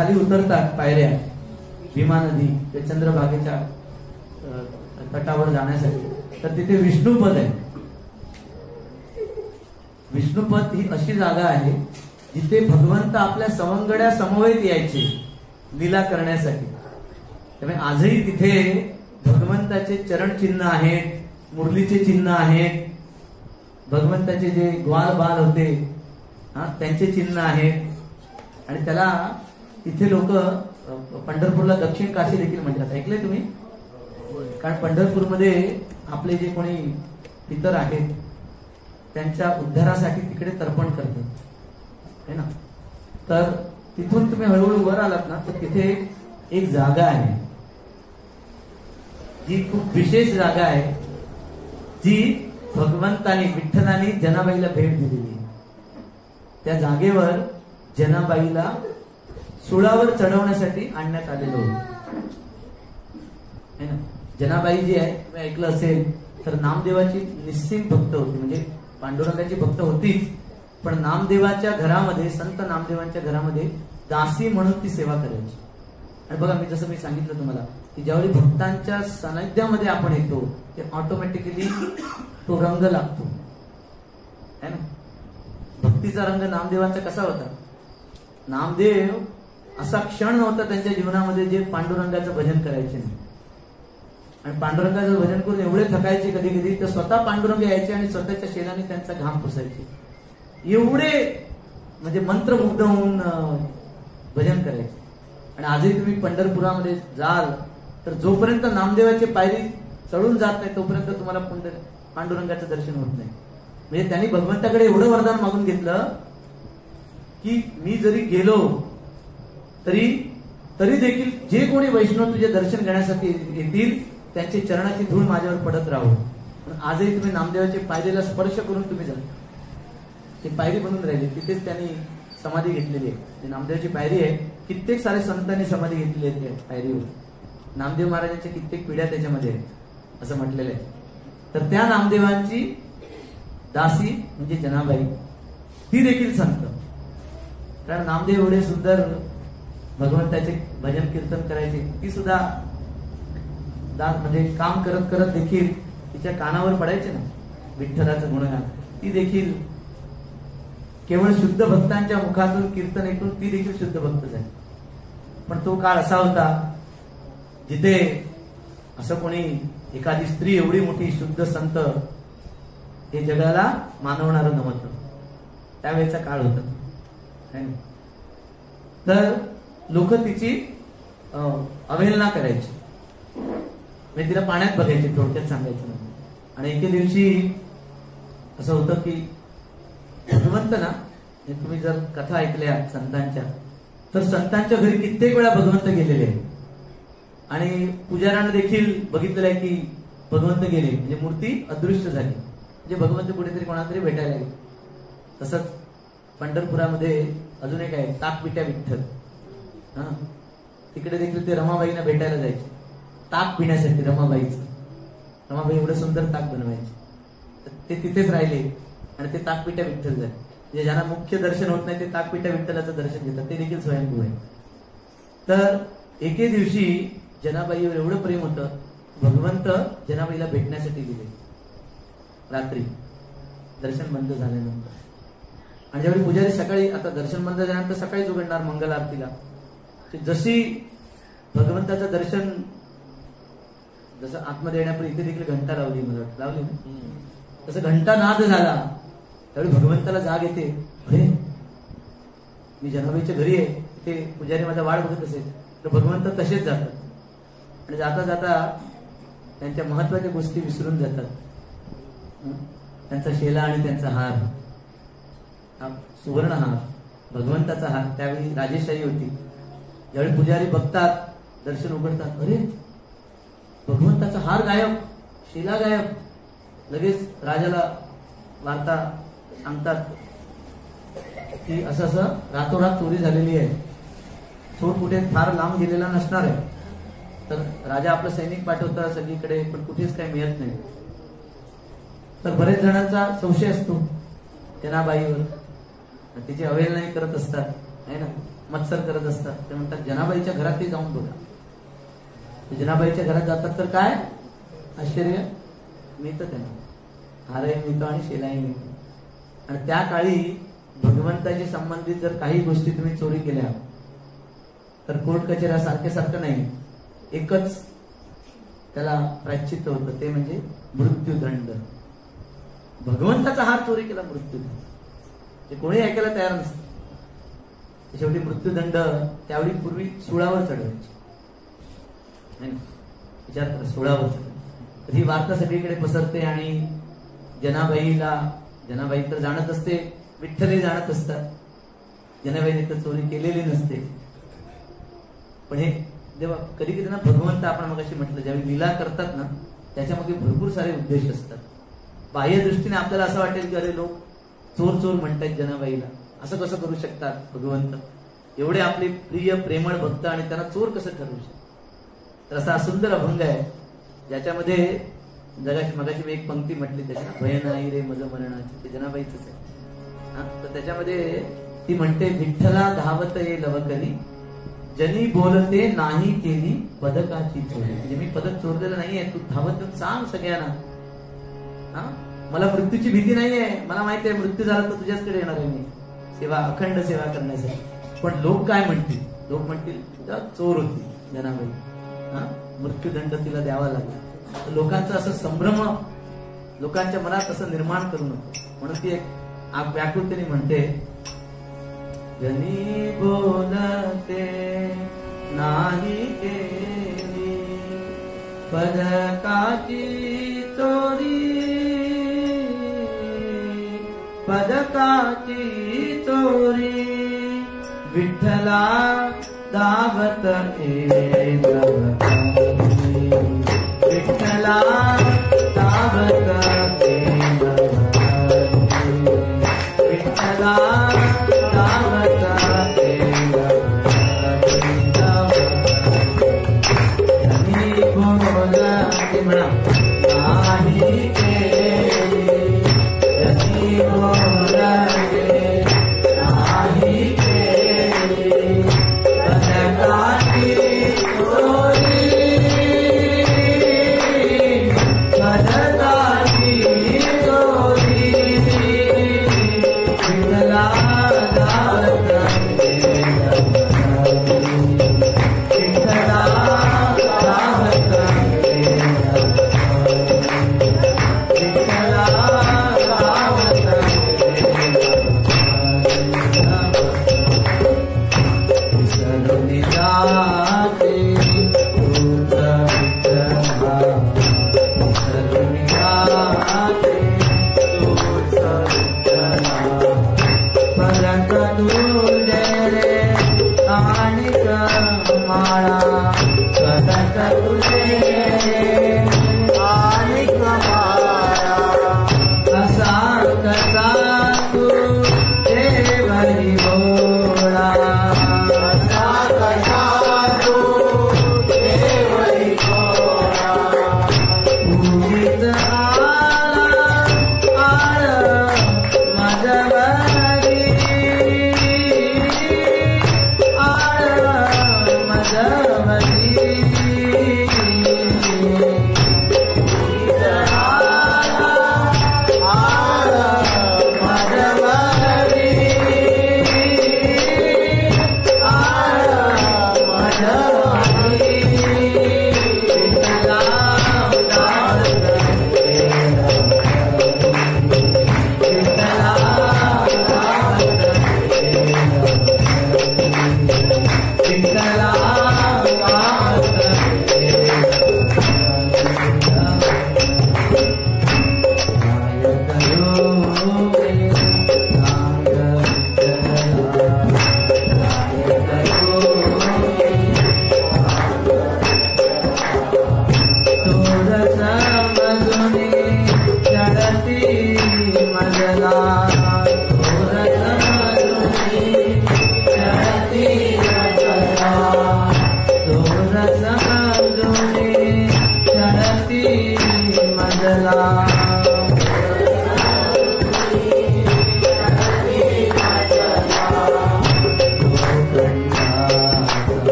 खाली उतरतात पायऱ्या भीमा नदी ते चंद्रभागेच्या तटावर जाण्यासाठी, तर तिथे विष्णुपद आहे. विष्णुपद ही अशी जागा आहे जिथे भगवंत आपल्या सवंगड्या समवेत यायचे लीला करण्यासाठी. त्यामुळे आजही तिथे भगवंताचे चरण चिन्ह आहेत, मुरलीचे चिन्ह आहेत, भगवंताचे जे ग्वाल बाल होते त्यांचे चिन्ह आहेत. आणि त्याला तिथे लोक पंढरपूरला दक्षिण काशी देखील म्हणतात. ऐकले तुम्ही? कारण पंढरपूरमध्ये आपले जे कोणी पितर आहेत त्यांच्या उद्धारासाठी तिकडे तर्पण करतात है ना. तर तिथून तुम्ही हळूहळू वर आलात ना तर तिथे एक जागा आहे जी खूप विशेष जागा आहे, जी भगवंताने विठ्ठलाने जनाबाईला भेट दिलेली. त्या जागेवर जनाबाईला सुळावर चढवण्यासाठी आणण्यात आलेलो है ना. जनाबाई जी आहे तुम्ही ऐकलं असेल तर नामदेवाची निस्सिम भक्त होती, म्हणजे पांडुरंगाची भक्त होतीच, पण नामदेवाच्या घरामध्ये, संत नामदेवांच्या घरामध्ये दासी म्हणून ती सेवा करायची. आणि बघा जसं मी सांगितलं तुम्हाला की ज्यावेळी भक्तांच्या सानिध्यामध्ये आपण येतो ते ऑटोमॅटिकली तो रंग लागतो है ना. भक्तीचा रंग नामदेवांचा कसा होता? नामदेव असा क्षण नव्हता त्यांच्या जीवनामध्ये जे पांडुरंगाचं भजन करायचे नाही. आणि पांडुरंगाचं भजन करून एवढे थकायचे कधी कधी तर स्वतः पांडुरंग यायचे आणि स्वतःच्या शेणाने त्यांचा घाम पुसायचे. एवढे म्हणजे मंत्रमुग्ध होऊन भजन करायचे. आणि आजही तुम्ही पंढरपुरामध्ये जाल तर जोपर्यंत नामदेवाची पायरी चढून जात नाही तोपर्यंत तुम्हाला पांडुरंगाचं दर्शन होत नाही. म्हणजे त्यांनी भगवंताकडे एवढं वरदान मागून घेतलं की मी जरी गेलो तरी देखील जे कोणी वैष्णव तुझे दर्शन घेण्यासाठी येतील त्यांची चरणाची धूळ माझ्यावर पडत राहू. पण आजही तुम्ही नामदेवाच्या पायरीला स्पर्श करून तुम्ही जा, ती पायरी बनून राहिली. तिथेच त्यांनी समाधी घेतलेली आहे. नामदेवाची पायरी आहे, कित्येक सारे संतांनी समाधी घेतलेली आहे त्या पायरीवर. नामदेव महाराजांच्या कित्येक पिढ्या त्याच्यामध्ये आहेत असं म्हटलेलं आहे. तर त्या नामदेवांची दासी म्हणजे जनाबाई ती देखील संत. कारण नामदेव एवढे सुंदर भगवंताचे भजन कीर्तन करायचे, ती सुद्धा म्हणजे काम करत करत देखील तिच्या कानावर पडायचे ना विठ्ठलाचं गुणगान. ती देखील केवळ शुद्ध भक्तांच्या मुखातून कीर्तन ऐकून ती देखील शुद्ध भक्त झाली. पण तो काळ असा होता जिथे असं कोणी एखादी स्त्री एवढी मोठी शुद्ध संत हे जगाला मानवणारं नव्हतं. त्यावेळेचा काळ होता. तर लोक तिची अवहेलना करायची, म्हणजे तिला पाण्यात बघायची, थोडक्यात सांगायचं नाही. आणि एके दिवशी असं होतं की भगवंत ना, तुम्ही जर कथा ऐकल्या संतांच्या तर संतांच्या घरी कित्येक वेळा भगवंत गेलेले आहेत. आणि पुजाऱ्यानं देखील बघितलेलं आहे की भगवंत गेले म्हणजे मूर्ती अदृश्य झाली, म्हणजे भगवंत कुठेतरी कोणातरी भेटायला गेले. तसंच पंढरपुरामध्ये अजून एक आहे ताकपिट्या विठ्ठल. तिकडे देखील ते रमाबाईंना भेटायला जायचे ताक पिण्यासाठी. रमाबाई एवढं सुंदर ताक बनवायचे. ते तिथेच राहिले आणि ते ताकपिट्या विठ्ठल झाले. म्हणजे ज्यांना मुख्य दर्शन होत नाही ते ताकपिट्या विठ्ठलाचं दर्शन घेतात, ते देखील स्वयंभू आहे. तर एके दिवशी जनाबाईवर एवढं प्रेम होतं, भगवंत जनाबाईला भेटण्यासाठी गेले रात्री दर्शन बंद झाल्यानंतर. आणि ज्यावेळी पुजारी सकाळी, आता दर्शन बंद झाल्यानंतर सकाळीच उघडणार मंगल आरतीला, जशी भगवंताचं दर्शन जसं आतमध्ये येण्यापूर्वी इथे देखील घंटा लावली, मला लावली ना, तसं घंटा नाद झाला. त्यावेळी भगवंताला जाग येते, अरे मी जनाबाईच्या घरी आहे, ते पुजारी माझा वाट बघत असेल. तर भगवंत तसेच जातात आणि जाता जाता त्यांच्या महत्वाच्या गोष्टी विसरून जातात. त्यांचा शेला आणि त्यांचा हार, हा सुवर्ण हार, भगवंताचा हार. त्यावेळी राजेशाही होती. ज्यावेळी पुजारी बघतात, दर्शन उघडतात, अरे भगवंताचा हार गायब, शिला गायब. लगेच राजाला वार्ता सांगतात की असं असं रातोरात चोरी झालेली आहे. चोर कुठे फार लांब गेलेला नसणार आहे. तर राजा आपलं सैनिक पाठवतात सगळीकडे, पण कुठेच काही मिळत नाही. तर बरेच जणांचा संशय असतो जनाबाईवर, तिची अवहेलनाही करत असतात है ना. मत्सर करत असतात. ते म्हणतात जनाबाईच्या घरातही जाऊन बघा. जनाबाईच्या घरात जातात तर काय आश्चर्य, मिळतं त्यांना हारही मिळतो आणि शेलाही मिळतो. आणि त्या काळी भगवंताशी संबंधित जर काही गोष्टी तुम्ही चोरी केल्या तर कोर्ट कचेऱ्या सारखं नाही, एकच त्याला प्रायश्चित्त होतं, ते म्हणजे मृत्यूदंड. भगवंताचा हात चोरी केला मृत्यूदंड, ते कोणी ऐकायला तयार नसतं. शेवटी मृत्यूदंड त्यावेळी पूर्वी सुळावर चढवायचे, विचार करा, सुळावर चढवायचे. ही वार्ता सगळीकडे पसरते आणि जनाबाई तर जाणत असते, विठ्ठलही जाणत असतात. जनाबाईने तर चोरी केलेली नसते. पण हे जेव्हा कधी कधी ना भगवंत, आपण मगाशी म्हटलं, ज्यावेळी लीला करतात ना त्याच्यामध्ये भरपूर सारे उद्देश असतात. बाह्य दृष्टीने आपल्याला असं वाटेल की अरे लोक चोर चोर म्हणतायत जनाबाईला, असं कसं करू शकतात भगवंत, एवढे आपले प्रिय प्रेमळ भक्त आणि त्यांना चोर कसं ठरवू शकतात. तर असा सुंदर अभंग आहे ज्याच्यामध्ये जगाची मगाची मी एक पंक्ती म्हटली त्याच्या, भय नाही रे मज मरणाची, ते जनाबाईच आहे. तर त्याच्यामध्ये ती म्हणते, विठ्ठला धावत ये लवकरी, जनी बोलते नाही केली पदकाची चोरी. म्हणजे मी पदक चोरलेलं नाहीये, तू धावत सांग सगळ्यांना, मला मृत्यूची भीती नाहीये, मला माहिती आहे मृत्यू झाला तर तुझ्याचकडे येणार आहे मी सेवा, अखंड सेवा करण्यासाठी. पण लोक काय म्हणतील, लोक म्हणतील चोर होती जनाबाई, मृत्यूदंड तिला द्यावा लागला. लोकांचा असं संभ्रम लोकांच्या मनात असं निर्माण करू नको म्हणून ती एक व्याकुळतेने म्हणते, जनी बोलते नाही केली पदकाची चोरी, पदकाची चोरी, विठ्ठला दावत ये लवकरी, विठ्ठला दावत ये लवकरी, विठ्ठला दावत ये लवकरी. जनी बोलते म्हणा नाही केली, जनी बोलते नाही केली पदकाची चोरी, पदकाची चोरी, विठ्ठला दावत ये लवकरी, विठ्ठला दावत ये लवकरी, विठ्ठला दावत ये लवकरी. विसरून जाते तूच विठ्ठला, विसरून जाते तूच विठ्ठला, परत तुझे रे आणिक माळा, परत तुझे रे आणिक माळा, असा कसा तू देवरी भोळा, असा कसा तू देवरी भोळा, उगीच आला आळ माझ्यावरी, आळ माझ्यावरी,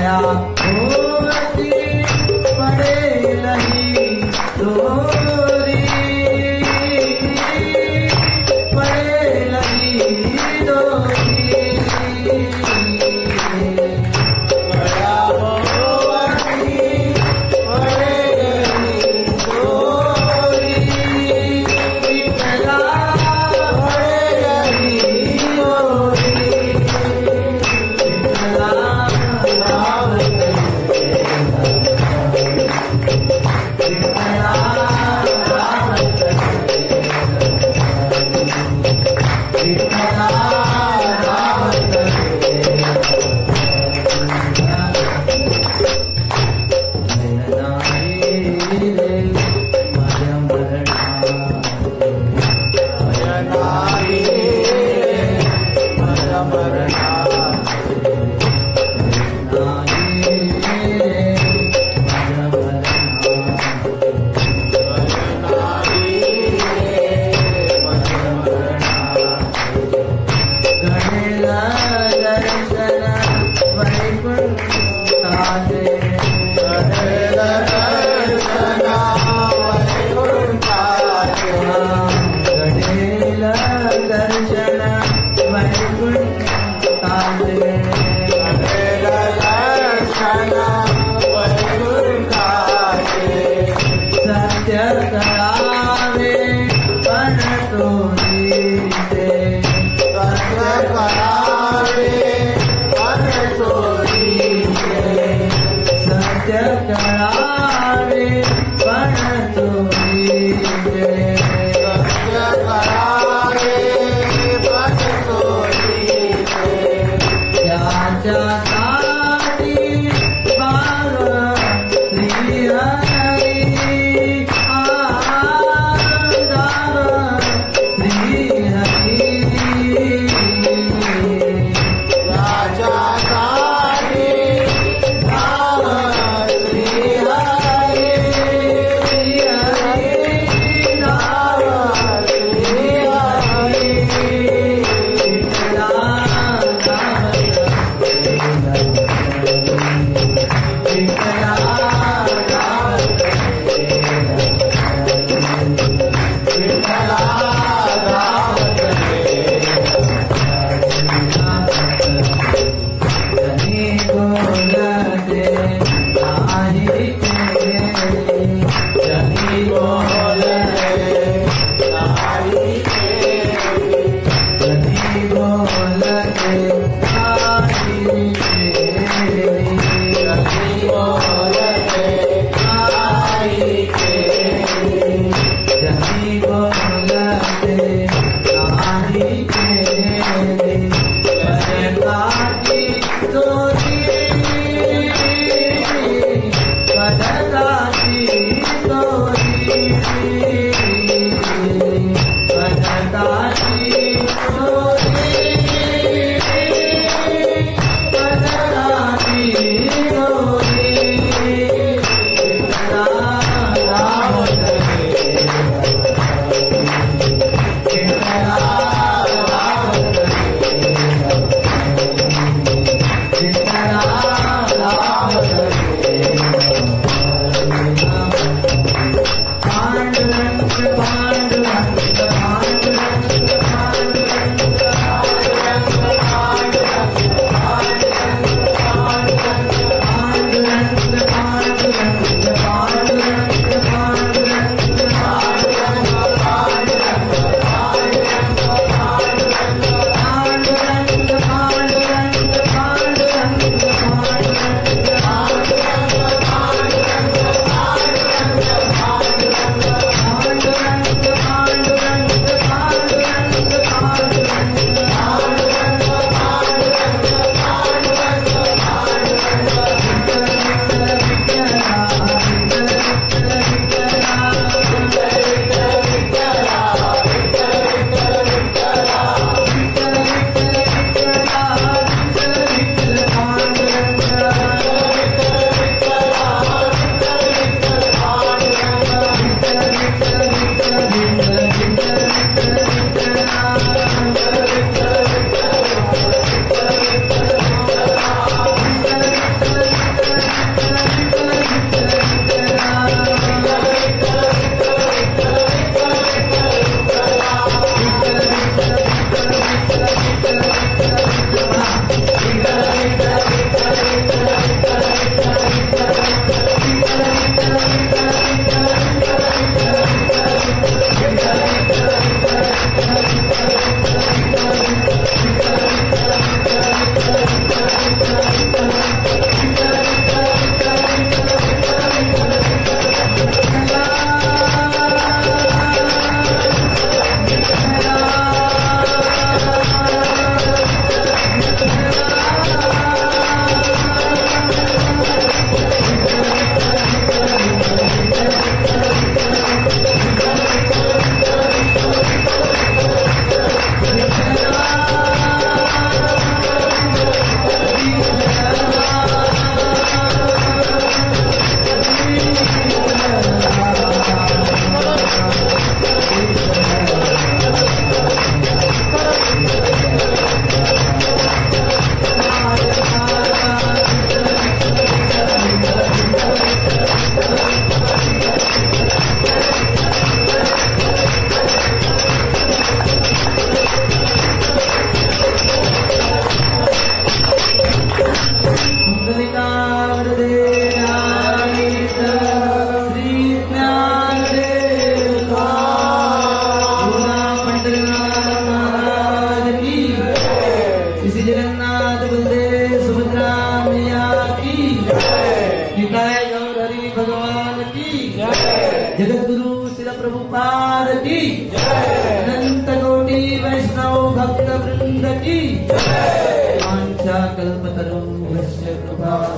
माया होती पडेल ही दोरी पडेल ही दोरी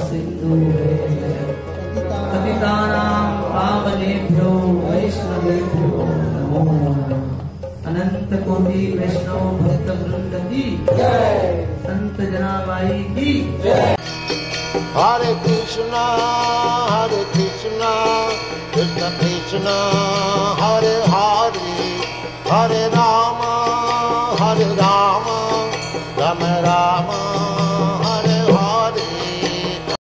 सिन्धुभ्यो पतितानां पावनेभ्यो वैष्णवेभ्यो नमो नमः। अनंत कोटि वैष्णव भक्त वृंद की जय, संत जनाबाई की जय। Hare Krishna, Krishna Krishna, Hare Hare, Hare Rama,